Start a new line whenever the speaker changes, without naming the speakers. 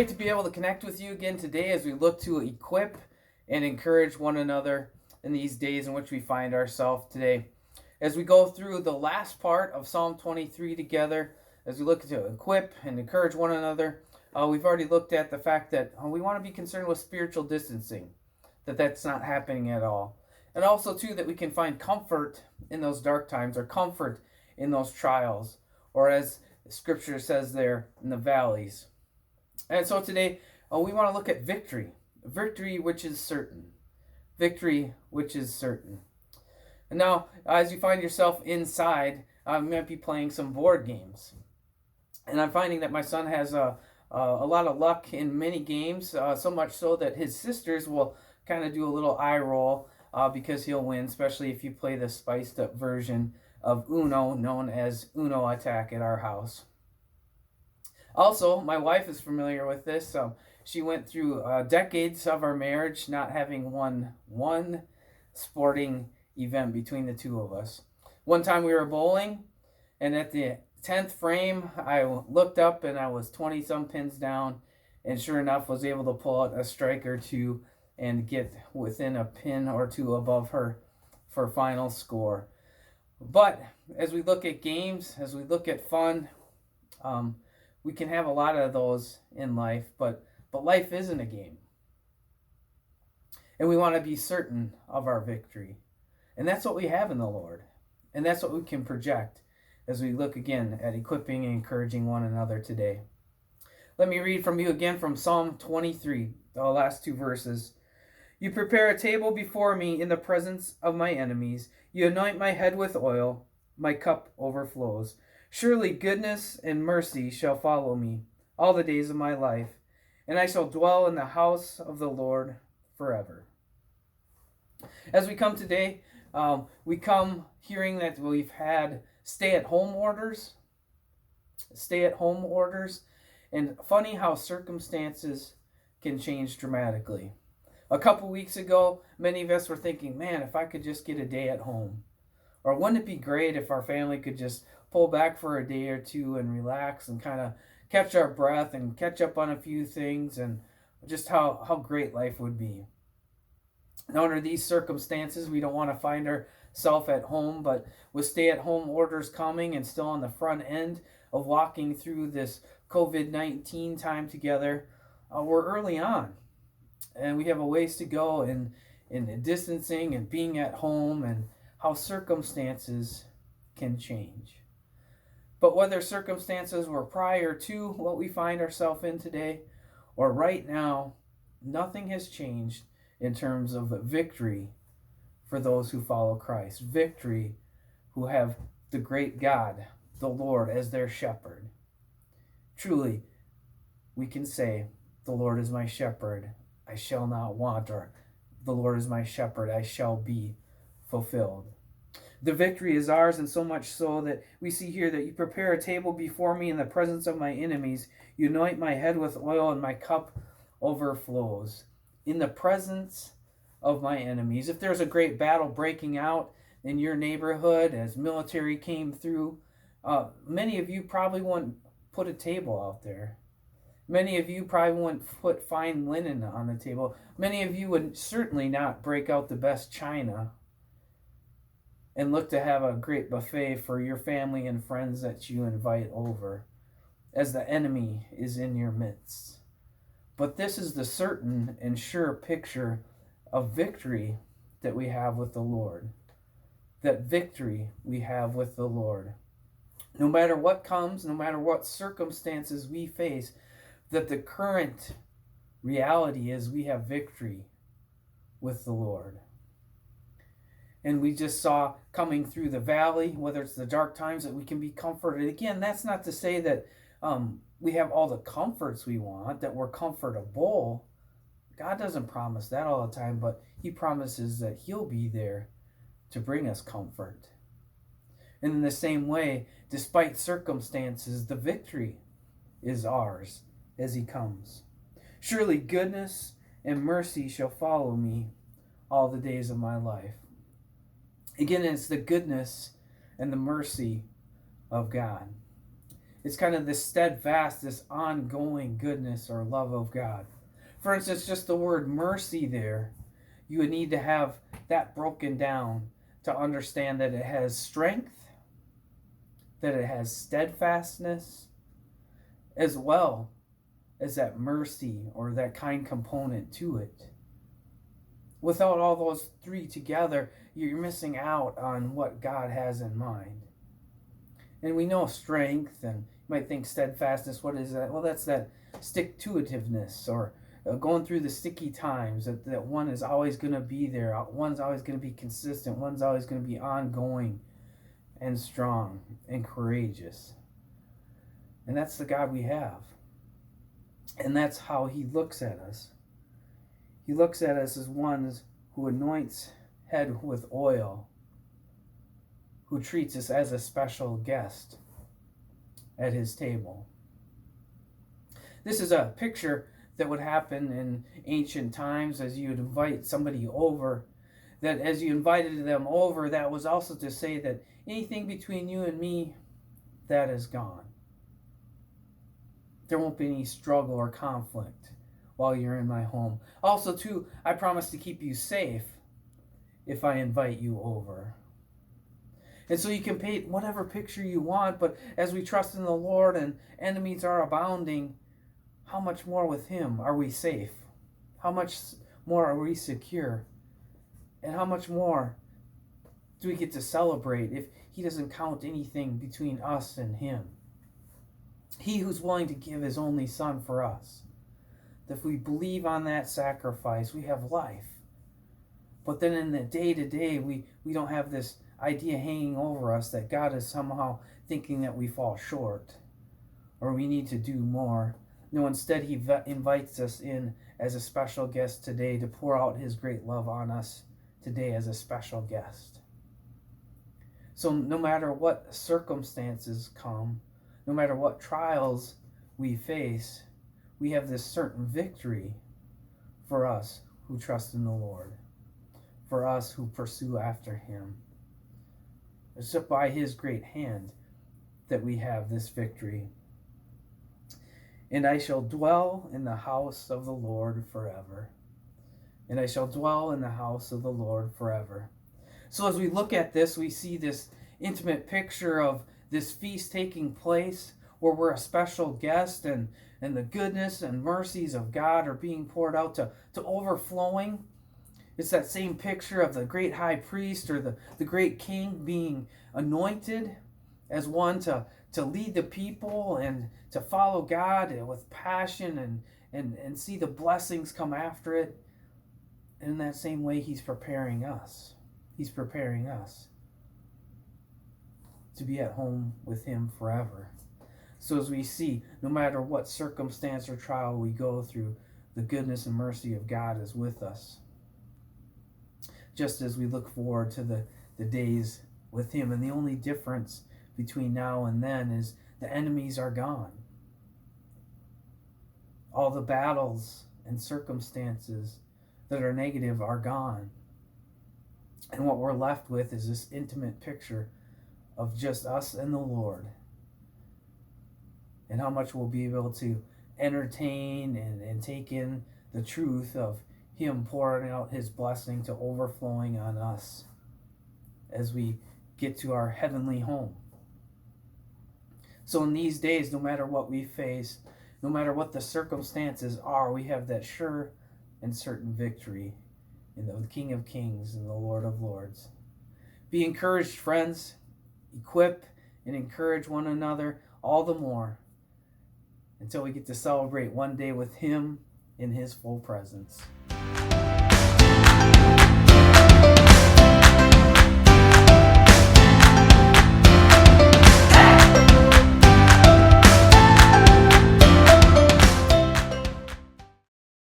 great to be able to connect with you again today as we look to equip and encourage one another in these days in which we find ourselves today. As we go through the last part of Psalm 23 together, as we look to equip and encourage one another, we've already looked at the fact that we want to be concerned with spiritual distancing, that's not happening at all. And also, too, that we can find comfort in those dark times or comfort in those trials, or as Scripture says there, in the valleys. And so today, we want to look at victory. Victory which is certain. Victory which is certain. And now, as you find yourself inside, you might be playing some board games. And I'm finding that my son has a lot of luck in many games, so much so that his sisters will kind of do a little eye roll because he'll win, especially if you play the spiced up version of Uno, known as Uno Attack at our house. Also, my wife is familiar with this. She went through decades of our marriage not having won one sporting event between the two of us. One time we were bowling, and at the 10th frame, I looked up and I was 20-some pins down, and sure enough was able to pull out a strike or two and get within a pin or two above her for final score. But as we look at games, as we look at fun, we can have a lot of those in life, but life isn't a game. And we want to be certain of our victory. And that's what we have in the Lord. And that's what we can project as we look again at equipping and encouraging one another today. Let me read from you again from Psalm 23, the last two verses. You prepare a table before me in the presence of my enemies. You anoint my head with oil. My cup overflows. Surely goodness and mercy shall follow me all the days of my life, and I shall dwell in the house of the Lord forever. As we come today, we come hearing that we've had stay-at-home orders, and funny how circumstances can change dramatically. A couple weeks ago, many of us were thinking, man, if I could just get a day at home. Or wouldn't it be great if our family could just pull back for a day or two and relax and kind of catch our breath and catch up on a few things, and just how great life would be. Now, under these circumstances, we don't want to find ourselves at home, but with stay-at-home orders coming and still on the front end of walking through this COVID-19 time together, we're early on. And we have a ways to go in distancing and being at home, and how circumstances can change. But whether circumstances were prior to what we find ourselves in today or right now, nothing has changed in terms of victory for those who follow Christ. Victory who have the great God, the Lord, as their shepherd. Truly, we can say, the Lord is my shepherd, I shall not want, or the Lord is my shepherd, I shall be fulfilled. The victory is ours, and so much so that we see here that you prepare a table before me in the presence of my enemies. You anoint my head with oil, and my cup overflows. In the presence of my enemies. If there's a great battle breaking out in your neighborhood as military came through, many of you probably wouldn't put a table out there. Many of you probably wouldn't put fine linen on the table. Many of you would certainly not break out the best china and look to have a great buffet for your family and friends that you invite over, as the enemy is in your midst. But this is the certain and sure picture of victory that we have with the Lord. That victory we have with the Lord. No matter what comes, no matter what circumstances we face, that the current reality is we have victory with the Lord. And we just saw coming through the valley, whether it's the dark times, that we can be comforted. Again, that's not to say that we have all the comforts we want, that we're comfortable. God doesn't promise that all the time, but he promises that he'll be there to bring us comfort. And in the same way, despite circumstances, the victory is ours as he comes. Surely goodness and mercy shall follow me all the days of my life. Again, it's the goodness and the mercy of God. It's kind of this steadfast, this ongoing goodness or love of God. For instance, just the word mercy there, you would need to have that broken down to understand that it has strength, that it has steadfastness, as well as that mercy or that kind component to it. Without all those three together, you're missing out on what God has in mind. And we know strength, and you might think steadfastness, what is that? Well, that's that stick-to-itiveness, or going through the sticky times, that one is always going to be there, one's always going to be consistent, one's always going to be ongoing and strong and courageous. And that's the God we have. And that's how he looks at us. He looks at us as ones who anoints head with oil, who treats us as a special guest at his table. This is a picture that would happen in ancient times as you'd invite somebody over, that as you invited them over, that was also to say that anything between you and me, that is gone. There won't be any struggle or conflict while you're in my home. Also, too, I promise to keep you safe if I invite you over. And so you can paint whatever picture you want, but as we trust in the Lord and enemies are abounding, how much more with him are we safe? How much more are we secure? And how much more do we get to celebrate if he doesn't count anything between us and him? He who's willing to give his only son for us. If we believe on that sacrifice, we have life. But then in the day-to-day, we don't have this idea hanging over us that God is somehow thinking that we fall short or we need to do more. No, instead he invites us in as a special guest today to pour out his great love on us today as a special guest. So no matter what circumstances come, no matter what trials we face, we have this certain victory for us who trust in the Lord, for us who pursue after him. It's by his great hand that we have this victory. And I shall dwell in the house of the Lord forever. And I shall dwell in the house of the Lord forever. So as we look at this, we see this intimate picture of this feast taking place where we're a special guest, and the goodness and mercies of God are being poured out to overflowing. It's that same picture of the great high priest or the great king being anointed as one to lead the people and to follow God with passion and see the blessings come after it. And in that same way, he's preparing us. He's preparing us to be at home with him forever. So as we see, no matter what circumstance or trial we go through, the goodness and mercy of God is with us. Just as we look forward to the days with him. And the only difference between now and then is the enemies are gone. All the battles and circumstances that are negative are gone. And what we're left with is this intimate picture of just us and the Lord. And how much we'll be able to entertain and take in the truth of him pouring out his blessing to overflowing on us as we get to our heavenly home. So in these days, no matter what we face, no matter what the circumstances are, we have that sure and certain victory in the King of Kings and the Lord of Lords. Be encouraged, friends. Equip and encourage one another all the more until we get to celebrate one day with him in his full presence.